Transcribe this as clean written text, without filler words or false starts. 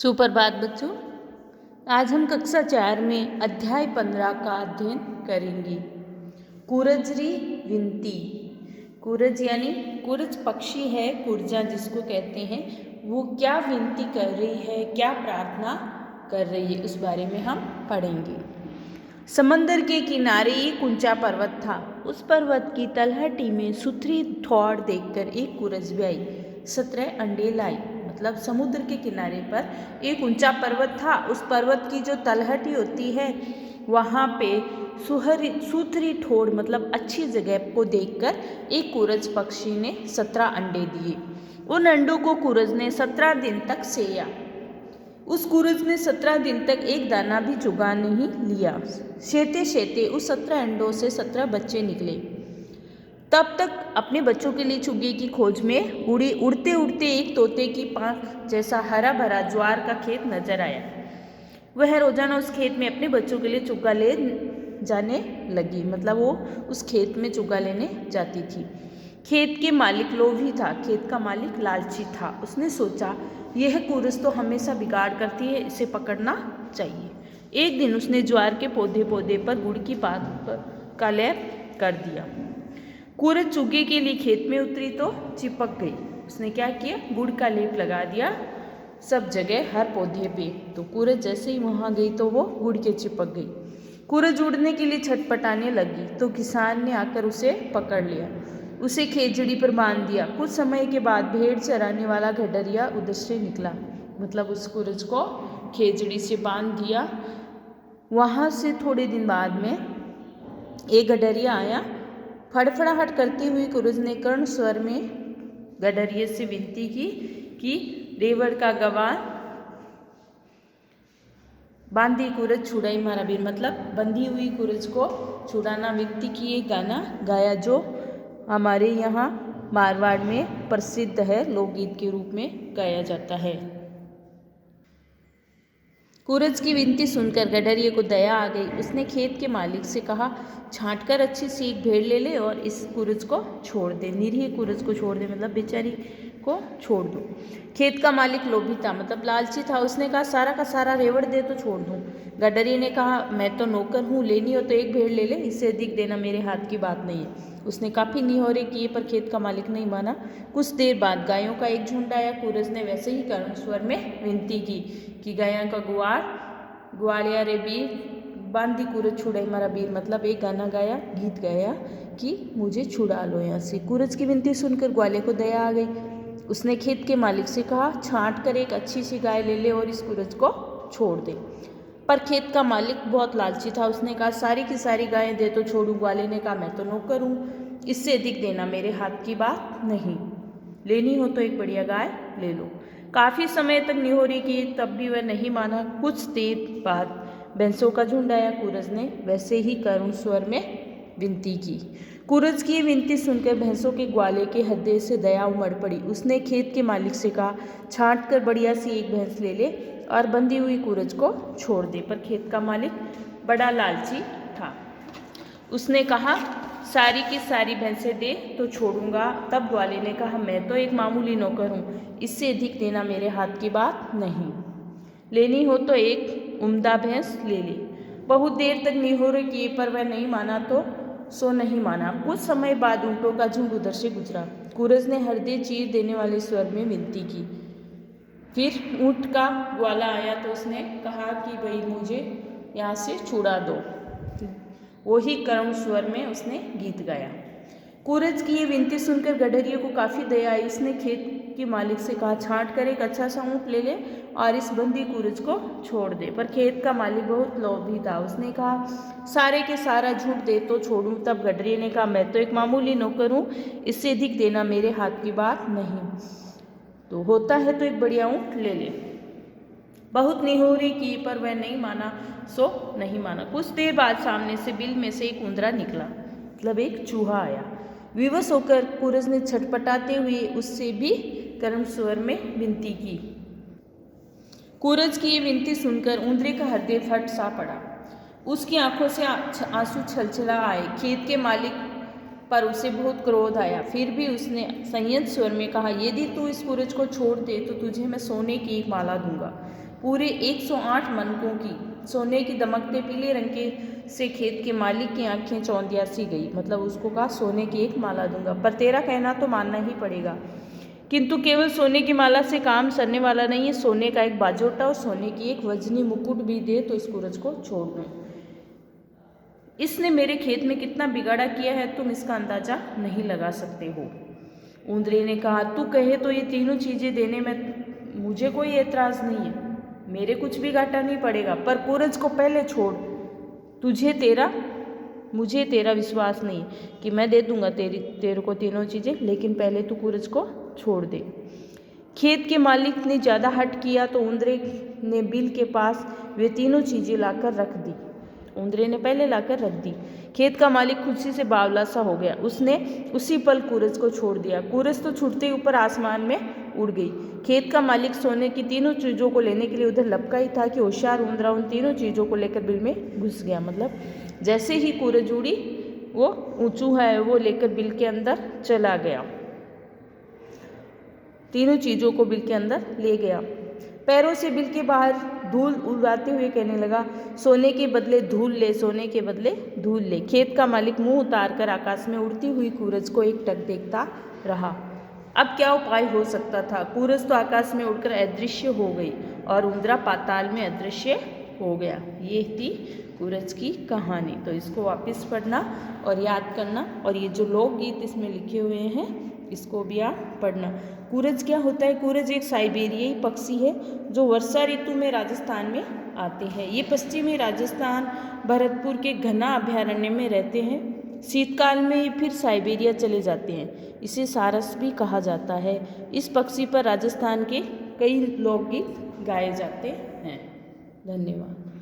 सुप्रभात बच्चों। आज हम कक्षा 4 में अध्याय 15 का अध्ययन करेंगे। कुरजरी विनती। कुरज यानी कुरज पक्षी है, कुरजा जिसको कहते हैं, वो क्या विनती कर रही है, क्या प्रार्थना कर रही है, उस बारे में हम पढ़ेंगे। समंदर के किनारे एक ऊंचा पर्वत था। उस पर्वत की तलहटी में सुथरी ठोड़ देखकर एक कुरज आई 17 अंडे लाई। मतलब समुद्र के किनारे पर एक ऊंचा पर्वत था। उस पर्वत की जो तलहटी होती है वहाँ पे सुथरी ठोड़ मतलब अच्छी जगह को देखकर एक कुरज पक्षी ने 17 अंडे दिए। उन अंडों को कुरज ने 17 दिन तक सेया। उस कुरज ने 17 दिन तक एक दाना भी चुगा नहीं लिया। सेते सेते उस 17 अंडों से 17 बच्चे निकले। तब तक अपने बच्चों के लिए चुगे की खोज में उड़ते उड़ते एक तोते की पांख जैसा हरा भरा ज्वार का खेत नजर आया। वह रोजाना उस खेत में अपने बच्चों के लिए चुगा ले जाने लगी। मतलब वो उस खेत में चुगा लेने जाती थी। खेत के मालिक लोभी था, खेत का मालिक लालची था। उसने सोचा यह कुरज तो हमेशा बिगाड़ करती है, इसे पकड़ना चाहिए। एक दिन उसने ज्वार के पौधे पर गुड़ की पात का लेप कर दिया। कुरज चुगे के लिए खेत में उतरी तो चिपक गई। उसने क्या किया, गुड़ का लेप लगा दिया सब जगह, हर पौधे पे। तो कुरज जैसे ही वहाँ गई तो वो गुड़ के चिपक गई। कुरज उड़ने के लिए छटपटाने लगी तो किसान ने आकर उसे पकड़ लिया, उसे खेजड़ी पर बांध दिया। कुछ समय के बाद भेड़ चराने वाला गडरिया उधर से निकला। मतलब उस कुरज को खेजड़ी से बांध दिया। वहाँ से थोड़े दिन बाद में एक गडरिया आया। फड़फड़ाहट करती हुई कुरज ने कर्ण स्वर में गडरिये से विनती की कि रेवड़ का गवार बांधी कुरज छुड़ाई मारा वीर। मतलब बंधी हुई कुरज को छुड़ाना विनती की एक गाना गाया, जो हमारे यहाँ मारवाड़ में प्रसिद्ध है, लोकगीत के रूप में गाया जाता है। कुरज की विनती सुनकर गडरिये को दया आ गई। उसने खेत के मालिक से कहा, छांट कर अच्छी सी एक भेड़ ले ले और इस कुरज को छोड़ दे। निरीह कुरज को छोड़ दे, मतलब बेचारी को छोड़ दो। खेत का मालिक लोभी था, मतलब लालची था। उसने कहा, सारा का सारा रेवड़ दे तो छोड़ दूँ। गडरिये ने कहा, मैं तो नौकर हूँ, लेनी हो तो एक भेड़ ले ले, इससे अधिक देना मेरे हाथ की बात नहीं है। उसने काफ़ी निहोरे किए पर खेत का मालिक नहीं माना। कुछ देर बाद गायों का एक झुंड आया। कुरज ने वैसे ही करुण स्वर में विनती की कि गायों का ग्वालिया रे बीर बांधी कुरज छुड़ाई मारा बीर। मतलब एक गाना गाया, गीत गाया कि मुझे छुड़ा लो यहाँ से। कुरज की विनती सुनकर ग्वाले को दया आ गई। उसने खेत के मालिक से कहा, छांट कर एक अच्छी सी गाय ले ले और इस कुरज को छोड़ दे। पर खेत का मालिक बहुत लालची था। उसने कहा, सारी की सारी गायें दे तो छोड़ूं। ग्वाले ने कहा, मैं तो नौकर हूँ, इससे अधिक देना मेरे हाथ की बात नहीं। लेनी हो तो एक बढ़िया गाय ले लो। काफ़ी समय तक निहोरी की, तब भी वह नहीं माना। कुछ देर बाद भैंसों का झुंड आया। कुरज ने वैसे ही करुण स्वर में विनती की। कुरज की विनती सुनकर भैंसों के ग्वाले के हृदय से दया उमड़ पड़ी। उसने खेत के मालिक से कहा, छांट कर बढ़िया सी एक भैंस ले ले और बंधी हुई कुरज को छोड़ दे। पर खेत का मालिक बड़ा लालची था। उसने कहा, सारी की सारी भैंसें दे तो छोड़ूंगा। तब ग्वाले ने कहा, मैं तो एक मामूली नौकर हूँ, इससे अधिक देना मेरे हाथ की बात नहीं। लेनी हो तो एक उम्दा भैंस ले ले। बहुत देर तक निहोरे किए पर वह नहीं माना तो सो नहीं माना। कुछ समय बाद ऊँटों का झुंड उधर से गुजरा। कुरज ने हृदय चीर देने वाले स्वर में विनती की। फिर ऊँट का ग्वाला आया तो उसने कहा कि भाई मुझे यहाँ से छुड़ा दो। वही करुण स्वर में उसने गीत गाया। कुरज की ये विनती सुनकर गडरिये को काफ़ी दया आई। उसने खेत के मालिक से कहा, छांट कर एक अच्छा सा ऊँट ले ले और इस बंदी कुरज को छोड़ दे। पर खेत का मालिक बहुत लोभी था। उसने कहा, सारे के सारा झूठ दे तो छोड़ूं। तब गडरिये ने कहा, मैं तो एक मामूली नौकर हूँ, इससे अधिक देना मेरे हाथ की बात नहीं। तो होता है तो एक बढ़िया ऊँट ले ले। बहुत निहोरी की पर वह नहीं माना, सो नहीं माना। कुछ देर बाद सामने से बिल में से एक उंदरा निकला, मतलब एक चूहा आया। विवश होकर कुरज ने छटपटाते हुए उससे भी करुण स्वर में विनती की। कुरज की ये विनती सुनकर उंदरे का हृदय फट सा पड़ा। उसकी आंखों से आंसू छलछला आए। खेत के मालिक पर उसे बहुत क्रोध आया। फिर भी उसने संयत स्वर में कहा, यदि तू इस सूरज को छोड़ दे तो तुझे मैं सोने की एक माला दूंगा। पूरे 108 मनकों की सोने की दमकते पीले रंग के से खेत के मालिक की आंखें चौंधिया सी गई। मतलब उसको कहा सोने की एक माला दूंगा, पर तेरा कहना तो मानना ही पड़ेगा। किंतु केवल सोने की माला से काम सरने वाला नहीं है, सोने का एक बाजोटा और सोने की एक वजनी मुकुट भी दे तो इस सूरज को छोड़ दूं। इसने मेरे खेत में कितना बिगाड़ा किया है तुम इसका अंदाजा नहीं लगा सकते हो। ऊंदरे ने कहा, तू कहे तो ये तीनों चीजें देने में मुझे कोई एतराज नहीं है, मेरे कुछ भी घाटा नहीं पड़ेगा, पर सूरज को पहले छोड़। मुझे तेरा विश्वास नहीं कि मैं दे दूंगा तेरे को तीनों चीजें, लेकिन पहले तू सूरज को छोड़ दे। खेत के मालिक ने ज़्यादा हट किया तो ऊंदरे ने बिल के पास वे तीनों चीज़ें लाकर रख दी। ऊंदरे ने पहले लाकर रख दी। खेत का मालिक खुशी से बावला सा हो गया। उसने उसी पल सूरज को छोड़ दिया। सूरज तो छुटते ऊपर आसमान में उड़ गई। खेत का मालिक सोने की तीनों चीज़ों को लेने के लिए उधर लपका ही था कि होशियार ऊंदरा उन तीनों चीज़ों को लेकर बिल में घुस गया। मतलब जैसे ही सूरज उड़ी वो चूहा है वो लेकर बिल के अंदर चला गया, तीनों चीज़ों को बिल के अंदर ले गया। पैरों से बिल के बाहर धूल उड़ाते हुए कहने लगा, सोने के बदले धूल ले, सोने के बदले धूल ले। खेत का मालिक मुंह उतार कर आकाश में उड़ती हुई सूरज को एकटक देखता रहा। अब क्या उपाय हो सकता था? सूरज तो आकाश में उड़कर अदृश्य हो गई और ऊंदरा पाताल में अदृश्य हो गया। ये थी सूरज की कहानी। तो इसको वापस पढ़ना और याद करना, और ये जो लोकगीत इसमें लिखे हुए हैं इसको भी आप पढ़ना। सूरज क्या होता है? सूरज एक साइबेरियाई पक्षी है जो वर्षा ऋतु में राजस्थान में आते हैं। ये पश्चिमी राजस्थान भरतपुर के घना अभयारण्य में रहते हैं। शीतकाल में ये फिर साइबेरिया चले जाते हैं। इसे सारस भी कहा जाता है। इस पक्षी पर राजस्थान के कई लोकगीत गाए जाते हैं। धन्यवाद।